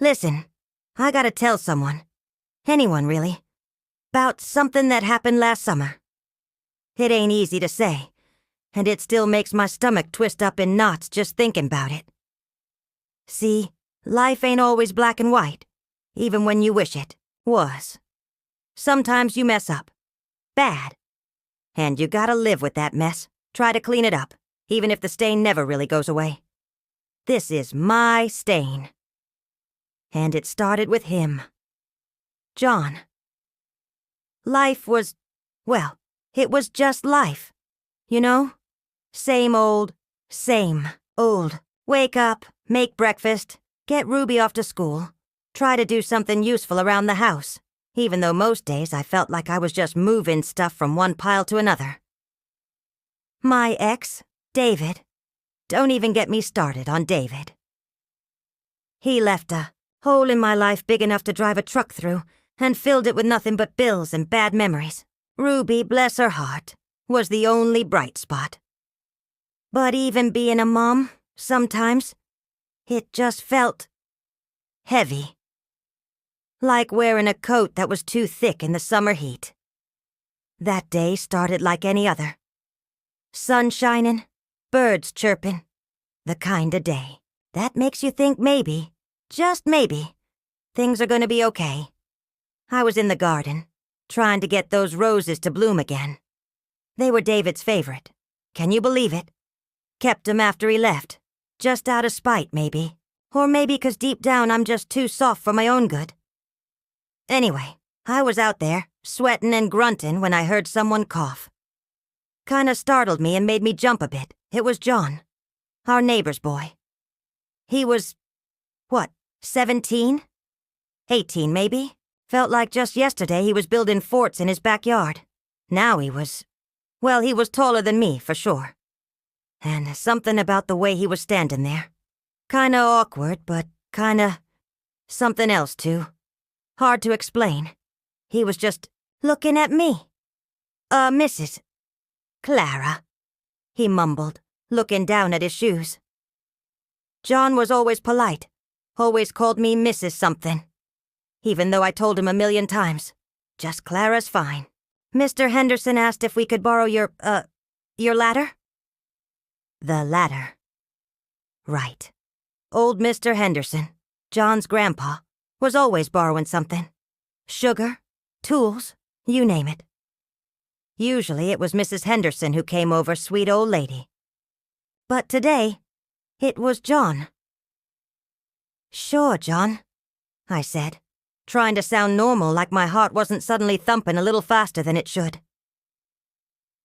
Listen, I gotta tell someone. Anyone, really. About something that happened last summer. It ain't easy to say, and it still makes my stomach twist up in knots just thinking about it. See, life ain't always black and white, even when you wish it was. Sometimes you mess up. Bad. And you gotta live with that mess. Try to clean it up, even if the stain never really goes away. This is my stain. And it started with him. John. Life was, well, it was just life. You know? Same old. Wake up, make breakfast, get Ruby off to school, try to do something useful around the house, even though most days I felt like I was just moving stuff from one pile to another. My ex, David. Don't even get me started on David. He left a hole in my life big enough to drive a truck through, and filled it with nothing but bills and bad memories. Ruby, bless her heart, was the only bright spot. But even being a mom, sometimes, it just felt heavy. Like wearing a coat that was too thick in the summer heat. That day started like any other. Sun shining, birds chirping. The kind of day that makes you think maybe, just maybe, things are gonna be okay. I was in the garden, trying to get those roses to bloom again. They were David's favorite. Can you believe it? Kept 'em after he left. Just out of spite, maybe. Or maybe 'cause deep down I'm just too soft for my own good. Anyway, I was out there, sweating and grunting when I heard someone cough. Kinda startled me and made me jump a bit. It was John, our neighbor's boy. He was, 17? 18, maybe? Felt like just yesterday he was building forts in his backyard. Now he was taller than me, for sure. And something about the way he was standing there. Kinda awkward, but kinda something else, too. Hard to explain. He was just looking at me. Mrs. Clara, he mumbled, looking down at his shoes. John was always polite, always called me Mrs. something. Even though I told him a million times, just Clara's fine. Mr. Henderson asked if we could borrow your ladder? The ladder. Right. Old Mr. Henderson, John's grandpa, was always borrowing something. Sugar, tools, you name it. Usually it was Mrs. Henderson who came over, sweet old lady. But today, it was John. Sure, John, I said, trying to sound normal like my heart wasn't suddenly thumping a little faster than it should.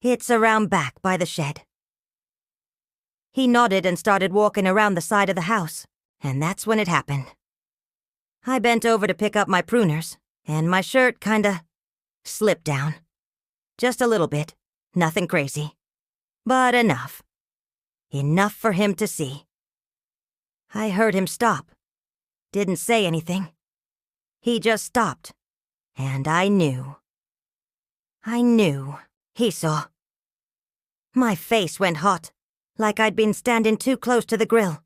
It's around back by the shed. He nodded and started walking around the side of the house, and that's when it happened. I bent over to pick up my pruners, and my shirt kinda slipped down. Just a little bit, nothing crazy. But enough. Enough for him to see. I heard him stop. Didn't say anything. He just stopped, and I knew. He saw. My face went hot, like I'd been standing too close to the grill.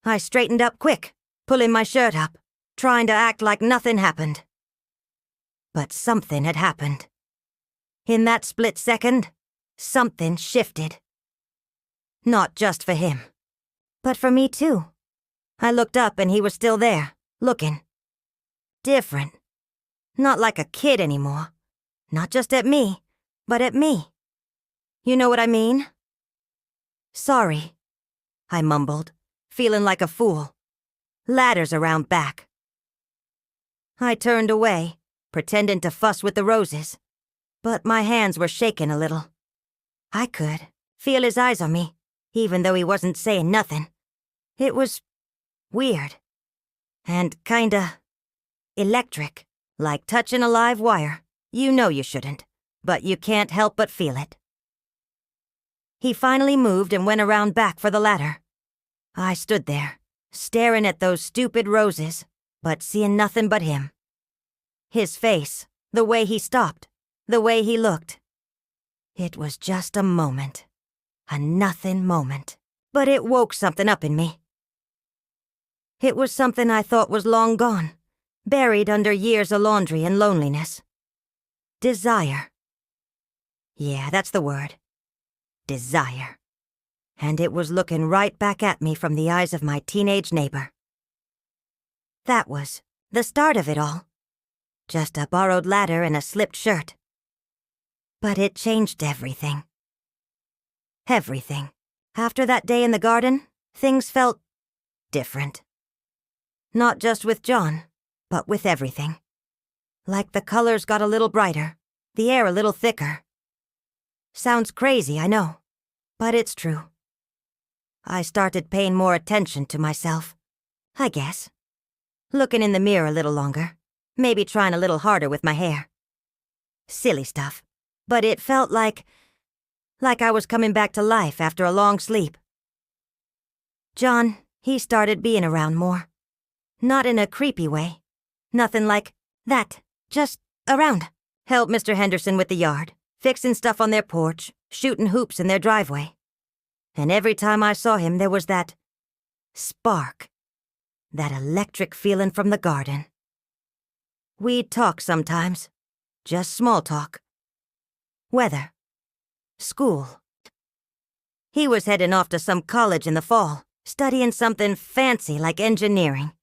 I straightened up quick, pulling my shirt up, trying to act like nothing happened. But something had happened. In that split second, something shifted. Not just for him, but for me too. I looked up and he was still there, looking. Different. Not like a kid anymore. Not just at me, but at me. You know what I mean? Sorry, I mumbled, feeling like a fool. Ladders around back. I turned away, pretending to fuss with the roses, but my hands were shaking a little. I could feel his eyes on me, even though he wasn't saying nothing. It was weird. And kinda electric, like touching a live wire. You know you shouldn't, but you can't help but feel it. He finally moved and went around back for the ladder. I stood there, staring at those stupid roses, but seeing nothing but him. His face, the way he stopped, the way he looked. It was just a moment. A nothing moment. But it woke something up in me. It was something I thought was long gone, buried under years of laundry and loneliness. Desire. Yeah, that's the word. Desire. And it was looking right back at me from the eyes of my teenage neighbor. That was the start of it all. Just a borrowed ladder and a slipped shirt. But it changed everything. Everything. After that day in the garden, things felt different. Not just with John, but with everything. Like the colors got a little brighter, the air a little thicker. Sounds crazy, I know, but it's true. I started paying more attention to myself, I guess. Looking in the mirror a little longer, maybe trying a little harder with my hair. Silly stuff, but it felt like I was coming back to life after a long sleep. John, he started being around more. Not in a creepy way. Nothing like that, just around. Helped Mr. Henderson with the yard, fixing stuff on their porch, shooting hoops in their driveway. And every time I saw him, there was that spark, that electric feeling from the garden. We'd talk sometimes, just small talk. Weather. School. He was heading off to some college in the fall, studying something fancy like engineering.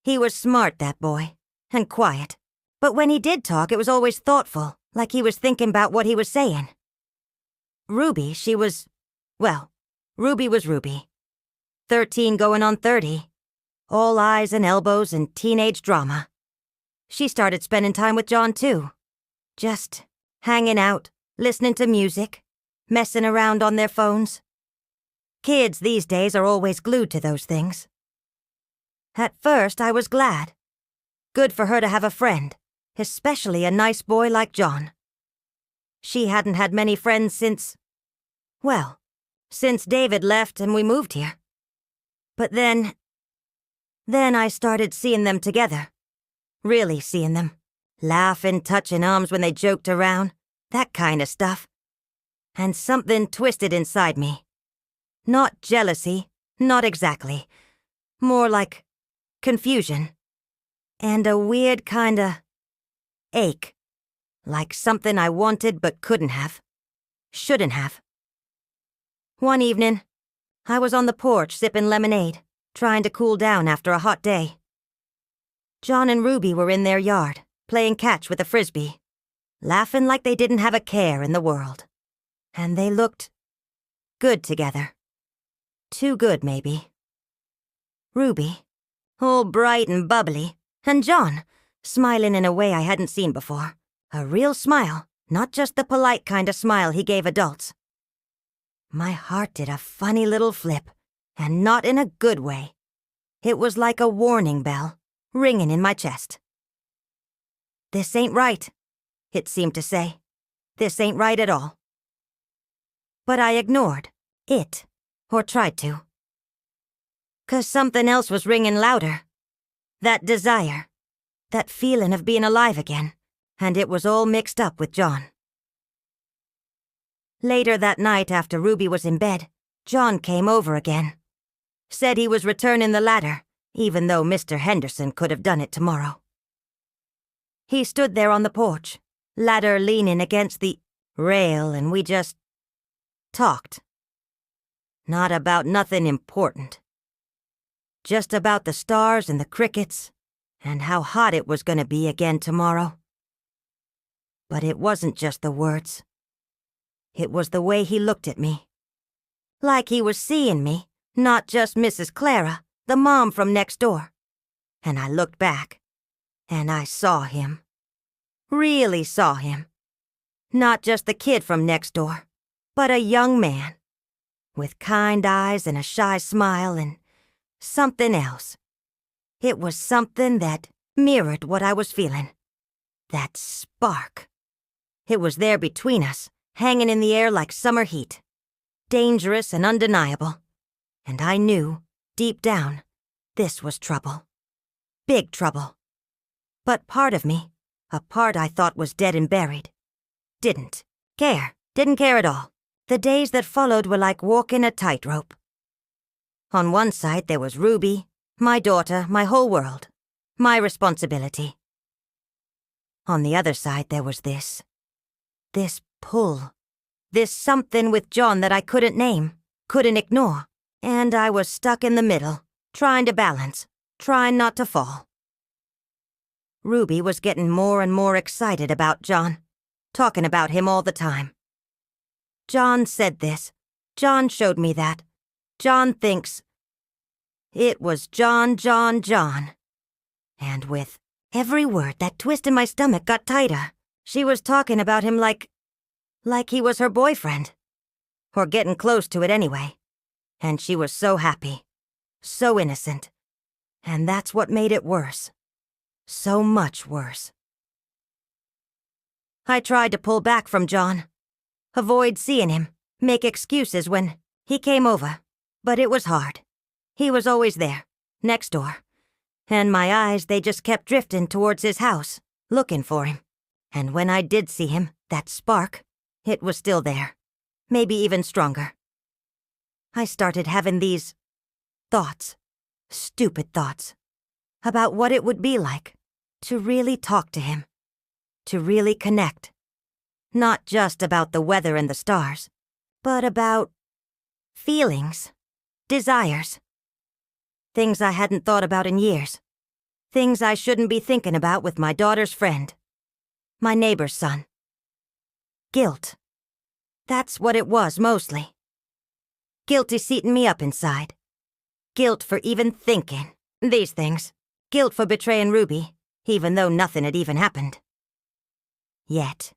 He was smart, that boy, and quiet. But when he did talk, it was always thoughtful, like he was thinking about what he was saying. Ruby, Ruby was Ruby. 13 going on 30. All eyes and elbows and teenage drama. She started spending time with John, too. Just hanging out, listening to music, messing around on their phones. Kids these days are always glued to those things. At first, I was glad. Good for her to have a friend, especially a nice boy like John. She hadn't had many friends since David left and we moved here. But then I started seeing them together. Really seeing them. Laughing, touching arms when they joked around. That kind of stuff. And something twisted inside me. Not jealousy, not exactly. More like confusion. And a weird kinda ache. Like something I wanted but couldn't have. Shouldn't have. One evening, I was on the porch sipping lemonade, trying to cool down after a hot day. John and Ruby were in their yard, playing catch with a frisbee, laughing like they didn't have a care in the world. And they looked good together. Too good, maybe. Ruby, all bright and bubbly, and John, smiling in a way I hadn't seen before. A real smile, not just the polite kind of smile he gave adults. My heart did a funny little flip, and not in a good way. It was like a warning bell, ringing in my chest. This ain't right, it seemed to say. This ain't right at all. But I ignored it, or tried to. 'Cause something else was ringing louder. That desire, that feeling of being alive again, and it was all mixed up with John. Later that night after Ruby was in bed, John came over again. Said he was returning the ladder, even though Mr. Henderson could have done it tomorrow. He stood there on the porch, ladder leaning against the rail, and we just talked. Not about nothing important. Just about the stars and the crickets, and how hot it was going to be again tomorrow. But it wasn't just the words. It was the way he looked at me. Like he was seeing me, not just Mrs. Clara, the mom from next door. And I looked back, and I saw him. Really saw him. Not just the kid from next door, but a young man. With kind eyes and a shy smile and something else. It was something that mirrored what I was feeling. That spark. It was there between us, hanging in the air like summer heat. Dangerous and undeniable. And I knew, deep down, this was trouble. Big trouble. But part of me, a part I thought was dead and buried, didn't care at all. The days that followed were like walking a tightrope. On one side there was Ruby, My daughter, my whole world. My responsibility. On the other side, there was this pull. This something with John that I couldn't name, couldn't ignore. And I was stuck in the middle, trying to balance, trying not to fall. Ruby was getting more and more excited about John, talking about him all the time. John said this. John showed me that. John thinks. It was John. And with every word, that twist in my stomach got tighter. She was talking about him like he was her boyfriend. Or getting close to it anyway. And she was so happy. So innocent. And that's what made it worse. So much worse. I tried to pull back from John. Avoid seeing him. Make excuses when he came over. But it was hard. He was always there, next door. And my eyes, they just kept drifting towards his house, looking for him. And when I did see him, that spark, it was still there. Maybe even stronger. I started having these thoughts, stupid thoughts, about what it would be like to really talk to him, to really connect. Not just about the weather and the stars, but about feelings, desires. Things I hadn't thought about in years. Things I shouldn't be thinking about with my daughter's friend, my neighbor's son. Guilt. That's what it was mostly. Guilty seating me up inside. Guilt for even thinking these things. Guilt for betraying Ruby, even though nothing had even happened. Yet.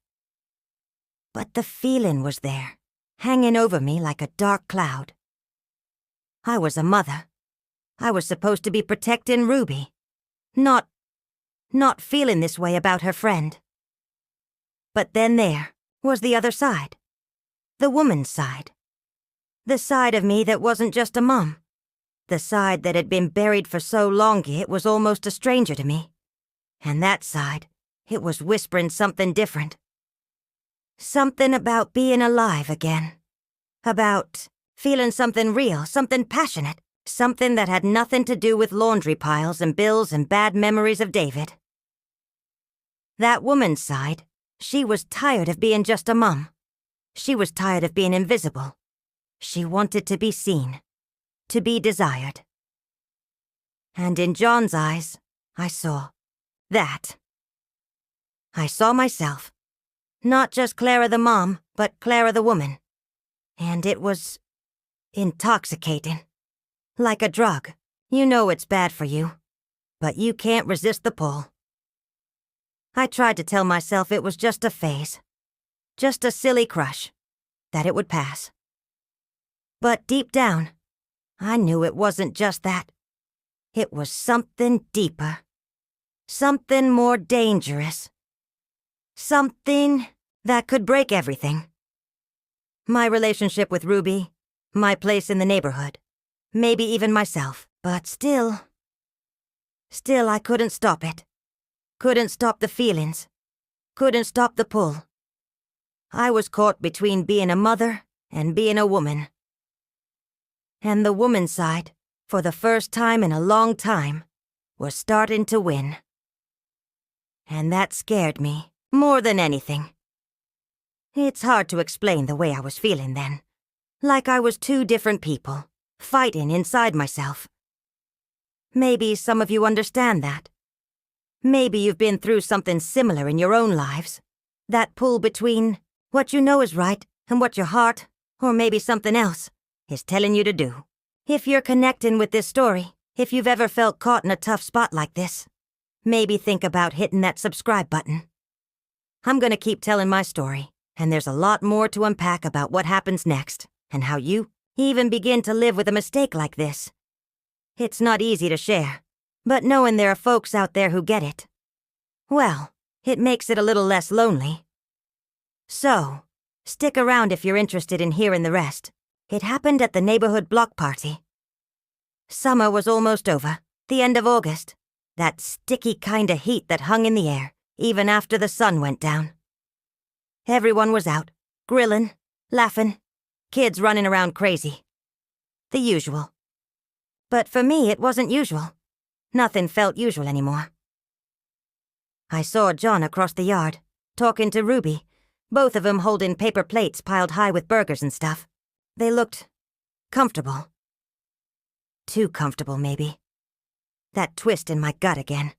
But the feeling was there, hanging over me like a dark cloud. I was a mother. I was supposed to be protecting Ruby. Not feeling this way about her friend. But then there was the other side. The woman's side. The side of me that wasn't just a mom. The side that had been buried for so long it was almost a stranger to me. And that side, it was whispering something different. Something about being alive again. About feeling something real, something passionate. Something that had nothing to do with laundry piles and bills and bad memories of David. That woman's side, she was tired of being just a mom. She was tired of being invisible. She wanted to be seen, to be desired. And in John's eyes, I saw that. I saw myself. Not just Clara the mom, but Clara the woman. And it was intoxicating. Like a drug. You know it's bad for you, but you can't resist the pull. I tried to tell myself it was just a phase. Just a silly crush. That it would pass. But deep down, I knew it wasn't just that. It was something deeper. Something more dangerous. Something that could break everything. My relationship with Ruby, my place in the neighborhood. Maybe even myself, but still I couldn't stop it. Couldn't stop the feelings. Couldn't stop the pull. I was caught between being a mother and being a woman. And the woman's side, for the first time in a long time, was starting to win. And that scared me more than anything. It's hard to explain the way I was feeling then. Like I was two different people. Fighting inside myself. Maybe some of you understand that. Maybe you've been through something similar in your own lives. That pull between what you know is right and what your heart, or maybe something else, is telling you to do. If you're connecting with this story, if you've ever felt caught in a tough spot like this, maybe think about hitting that subscribe button. I'm gonna keep telling my story, and there's a lot more to unpack about what happens next, and how you even begin to live with a mistake like this. It's not easy to share, but knowing there are folks out there who get it, well, it makes it a little less lonely. So, stick around if you're interested in hearing the rest. It happened at the neighborhood block party. Summer was almost over, the end of August. That sticky kind of heat that hung in the air, even after the sun went down. Everyone was out, grilling, laughing. Kids running around crazy. The usual. But for me, it wasn't usual. Nothing felt usual anymore. I saw John across the yard, talking to Ruby, both of them holding paper plates piled high with burgers and stuff. They looked comfortable. Too comfortable, maybe. That twist in my gut again.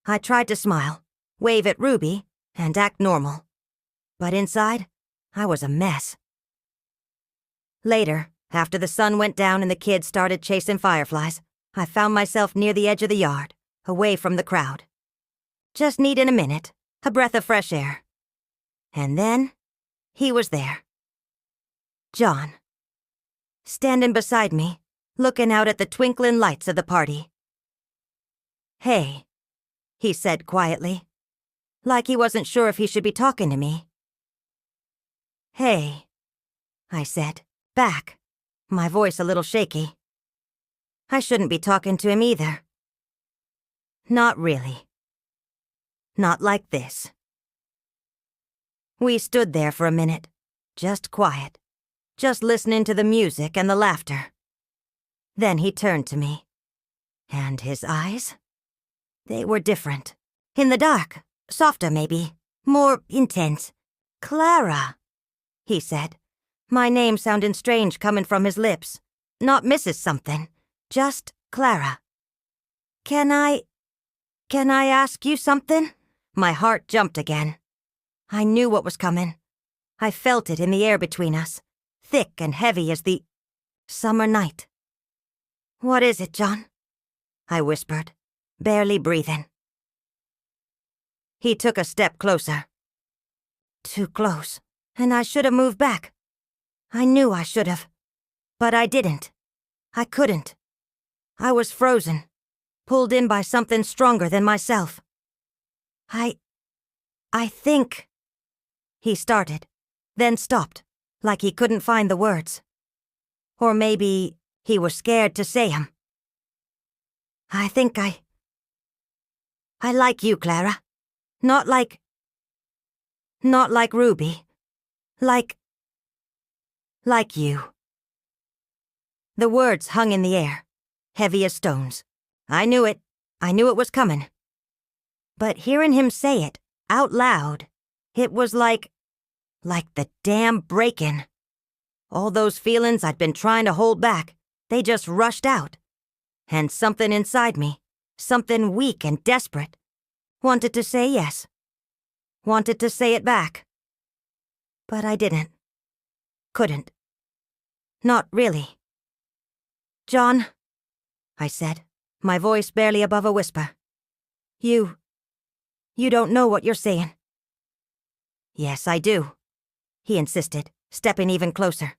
I tried to smile, wave at Ruby, and act normal. But inside, I was a mess. Later, after the sun went down and the kids started chasing fireflies, I found myself near the edge of the yard, away from the crowd. Just needing a minute, a breath of fresh air. And then, he was there. John. Standing beside me, looking out at the twinkling lights of the party. "Hey," he said quietly, like he wasn't sure if he should be talking to me. "Hey," I said, back, my voice a little shaky. I shouldn't be talking to him either. Not really. Not like this. We stood there for a minute, just quiet, just listening to the music and the laughter. Then he turned to me. And his eyes? They were different. In the dark, softer maybe, more intense. "Clara," he said, my name sounding strange coming from his lips. Not Mrs. something, just Clara. Can I ask you something?" My heart jumped again. I knew what was coming. I felt it in the air between us, thick and heavy as the summer night. "What is it, John?" I whispered, barely breathing. He took a step closer. Too close, and I should have moved back. I knew I should have, but I didn't. I couldn't. I was frozen, pulled in by something stronger than myself. I think," he started, then stopped, like he couldn't find the words. Or maybe he was scared to say 'em. "I think I like you, Clara. Not like Ruby. Like you." The words hung in the air, heavy as stones. I knew it. I knew it was coming. But hearing him say it, out loud, it was like the dam breaking. All those feelings I'd been trying to hold back, they just rushed out. And something inside me, something weak and desperate, wanted to say yes. Wanted to say it back. But I didn't. Couldn't. Not really. "John," I said, my voice barely above a whisper. You don't know what you're saying." "Yes, I do," he insisted, stepping even closer.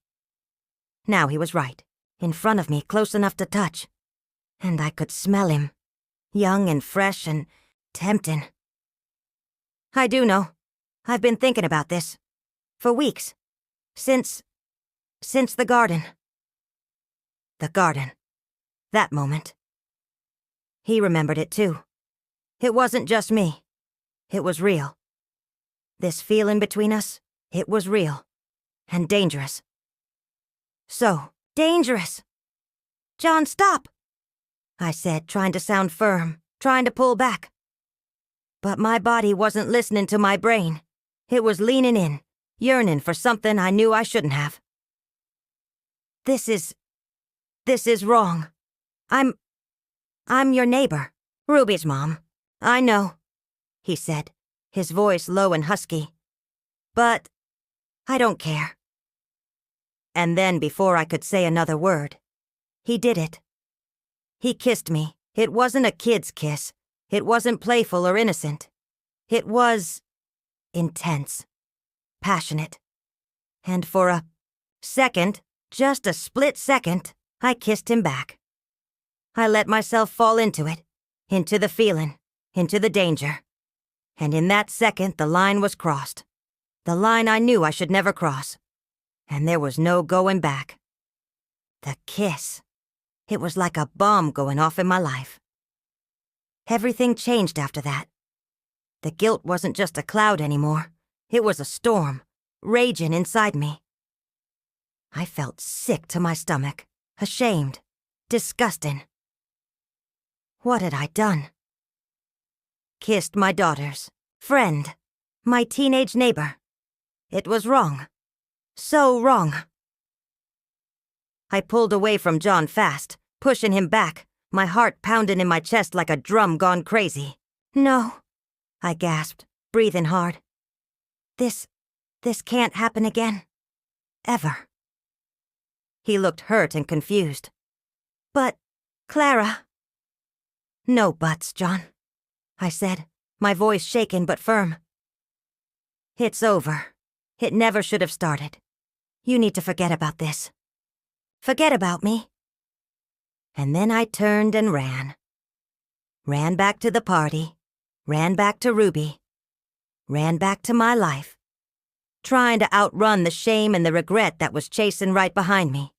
Now he was right, in front of me, close enough to touch. And I could smell him, young and fresh and tempting. "I do know. I've been thinking about this. For weeks. Since the garden." The garden. That moment. He remembered it too. It wasn't just me. It was real. This feeling between us, it was real. And dangerous. So dangerous. "John, stop," I said, trying to sound firm, trying to pull back. But my body wasn't listening to my brain. It was leaning in, yearning for something I knew I shouldn't have. This is wrong. I'm your neighbor, Ruby's mom. I know," he said, his voice low and husky. "But I don't care." And then, before I could say another word, he did it. He kissed me. It wasn't a kid's kiss. It wasn't playful or innocent. It was intense, passionate. And for a second, just a split second, I kissed him back. I let myself fall into it, into the feeling, into the danger. And in that second, the line was crossed. The line I knew I should never cross. And there was no going back. The kiss. It was like a bomb going off in my life. Everything changed after that. The guilt wasn't just a cloud anymore. It was a storm, raging inside me. I felt sick to my stomach, ashamed, Disgusting. What had I done? Kissed my daughter's friend, my teenage neighbor. It was wrong. So wrong. I pulled away from John fast, pushing him back, my heart pounding in my chest like a drum gone crazy. No, I gasped, breathing hard. This can't happen again. Ever. He looked hurt and confused. But, Clara. No buts, John, I said, my voice shaken but firm. It's over. It never should have started. You need to forget about this. Forget about me. And then I turned and ran. Ran back to the party. Ran back to Ruby. Ran back to my life. Trying to outrun the shame and the regret that was chasing right behind me.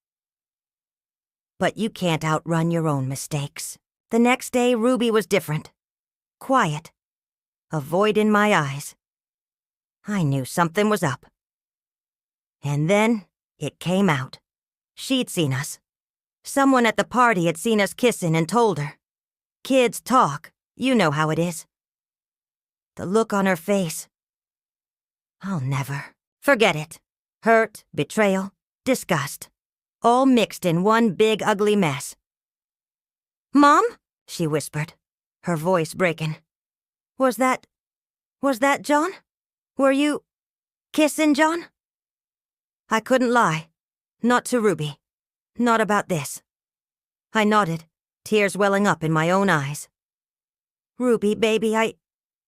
But you can't outrun your own mistakes. The next day, Ruby was different. Quiet. A void in my eyes. I knew something was up. And then, it came out. She'd seen us. Someone at the party had seen us kissing and told her. Kids talk. You know how it is. The look on her face. I'll never forget it. Hurt, betrayal, disgust. All mixed in one big ugly mess. "Mom?" she whispered, her voice breaking. Was that John? Were you kissing John? I couldn't lie. Not to Ruby. Not about this. I nodded, tears welling up in my own eyes. Ruby, baby,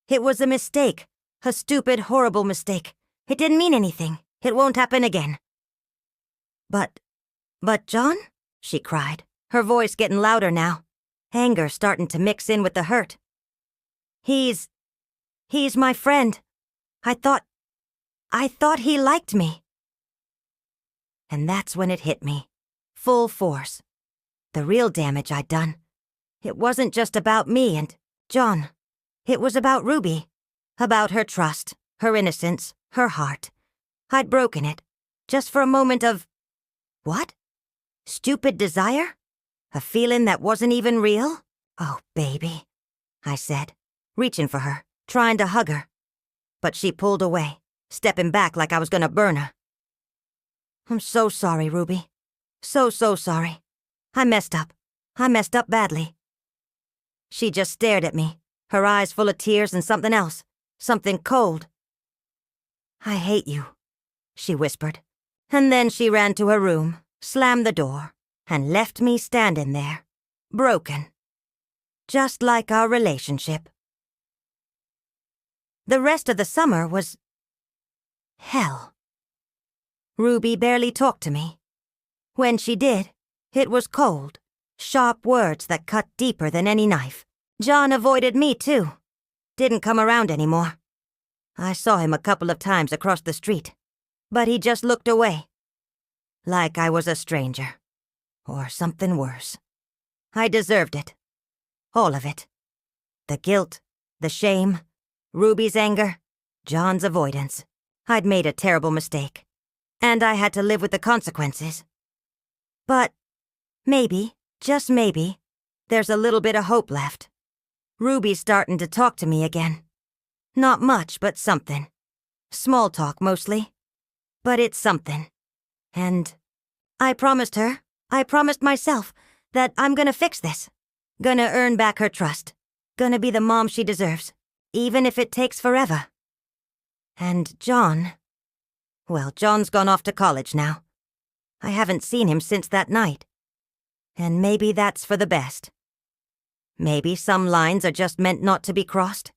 it was a mistake. A stupid, horrible mistake. It didn't mean anything. It won't happen again. But John? She cried, her voice getting louder now. Anger starting to mix in with the hurt. He's my friend. I thought he liked me. And that's when it hit me. Full force. The real damage I'd done. It wasn't just about me and John. It was about Ruby. About her trust, her innocence, her heart. I'd broken it. Just for a moment of... What? Stupid desire? A feeling that wasn't even real? Oh, baby, I said, reaching for her, trying to hug her. But she pulled away, stepping back like I was gonna burn her. I'm so sorry, Ruby. So sorry. I messed up. I messed up badly. She just stared at me, her eyes full of tears and something else. Something cold. I hate you, she whispered. And then she ran to her room, slammed the door, and left me standing there, broken. Just like our relationship. The rest of the summer was... hell. Ruby barely talked to me. When she did, it was cold, sharp words that cut deeper than any knife. John avoided me, too. Didn't come around anymore. I saw him a couple of times across the street, but he just looked away. Like I was a stranger. Or something worse. I deserved it. All of it. The guilt, the shame, Ruby's anger, John's avoidance. I'd made a terrible mistake, and I had to live with the consequences. But maybe, just maybe, there's a little bit of hope left. Ruby's starting to talk to me again. Not much, but something. Small talk, mostly. But it's something. And I promised her, I promised myself, that I'm gonna fix this. Gonna earn back her trust. Gonna be the mom she deserves, even if it takes forever. And John... well, John's gone off to college now. I haven't seen him since that night. And maybe that's for the best. Maybe some lines are just meant not to be crossed.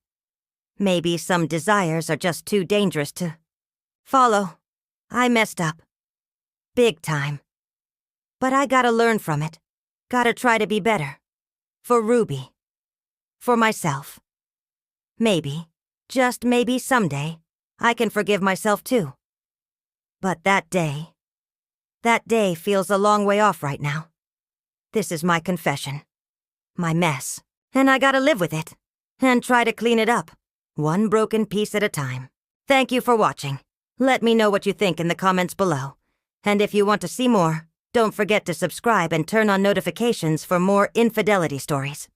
Maybe some desires are just too dangerous to follow. I messed up. Big time. But I gotta learn from it. Gotta try to be better. For Ruby. For myself. Maybe, just maybe someday, I can forgive myself too. But that day feels a long way off right now. This is my confession. My mess. And I gotta live with it. And try to clean it up. One broken piece at a time. Thank you for watching. Let me know what you think in the comments below. And if you want to see more, Don't forget to subscribe and turn on notifications for more infidelity stories.